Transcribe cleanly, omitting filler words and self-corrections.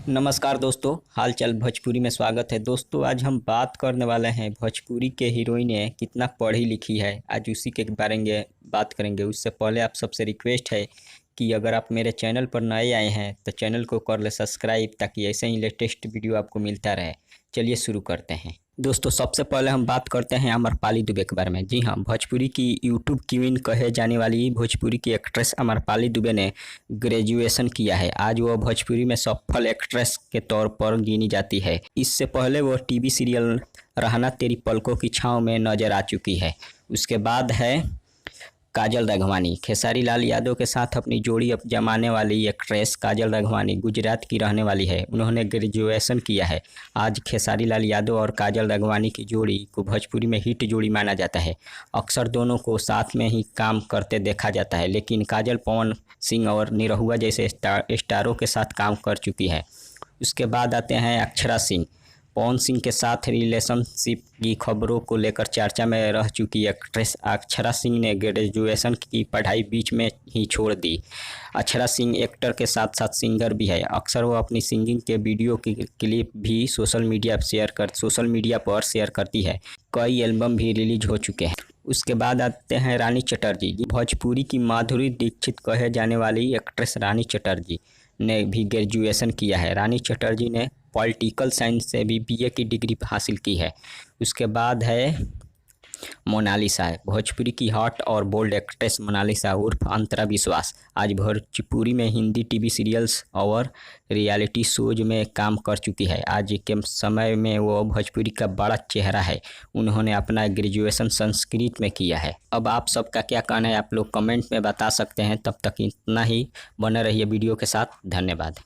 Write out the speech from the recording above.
नमस्कार दोस्तों, हाल चाल भोजपुरी में स्वागत है। दोस्तों आज हम बात करने वाले हैं भोजपुरी के हीरोइन है कितना पढ़ी लिखी है। आज उसी के बारे में बात करेंगे। उससे पहले आप सबसे रिक्वेस्ट है कि अगर आप मेरे चैनल पर नए आए हैं तो चैनल को कर ले सब्सक्राइब, ताकि ऐसे ही लेटेस्ट वीडियो आपको मिलता रहे। चलिए शुरू करते हैं। दोस्तों सबसे पहले हम बात करते हैं अमरपाली दुबे के बारे में। जी हाँ, भोजपुरी की यूट्यूब क्वीन कहे जाने वाली भोजपुरी की एक्ट्रेस अमरपाली दुबे ने ग्रेजुएशन किया है। आज वो भोजपुरी में सफल एक्ट्रेस के तौर पर गिनी जाती है। इससे पहले वो टीवी सीरियल रहना तेरी पलकों की छाँव में नजर आ चुकी है। उसके बाद है काजल राघवानी। खेसारी लाल यादव के साथ अपनी जोड़ी अब जमाने वाली एक्ट्रेस काजल राघवानी गुजरात की रहने वाली है। उन्होंने ग्रेजुएशन किया है। आज खेसारी लाल यादव और काजल राघवानी की जोड़ी को भोजपुरी में हिट जोड़ी माना जाता है। अक्सर दोनों को साथ में ही काम करते देखा जाता है, लेकिन काजल पवन सिंह और निरहुआ जैसे स्टारों के साथ काम कर चुकी है। उसके बाद आते हैं अक्षरा सिंह। पवन सिंह के साथ रिलेशनशिप की खबरों को लेकर चर्चा में रह चुकी एक्ट्रेस अक्षरा सिंह ने ग्रेजुएशन की पढ़ाई बीच में ही छोड़ दी। अक्षरा सिंह एक्टर के साथ साथ सिंगर भी है। अक्सर वो अपनी सिंगिंग के वीडियो की क्लिप भी सोशल मीडिया पर शेयर करती है। कई एल्बम भी रिलीज हो चुके हैं। उसके बाद आते हैं रानी चटर्जी। भोजपुरी की माधुरी दीक्षित कहे जाने वाली एक्ट्रेस रानी चटर्जी ने भी ग्रेजुएशन किया है। रानी चटर्जी ने पॉलिटिकल साइंस से भी बीए की डिग्री हासिल की है। उसके बाद है मोनालिसा। भोजपुरी की हॉट और बोल्ड एक्ट्रेस मोनालिसा उर्फ अंतरा विश्वास आज भोजपुरी में हिंदी टीवी सीरियल्स और रियलिटी शोज में काम कर चुकी है। आज के समय में वो भोजपुरी का बड़ा चेहरा है। उन्होंने अपना ग्रेजुएशन संस्कृत में किया है। अब आप सबका क्या कहना है आप लोग कमेंट में बता सकते हैं। तब तक इतना ही, बने रहिए वीडियो के साथ। धन्यवाद।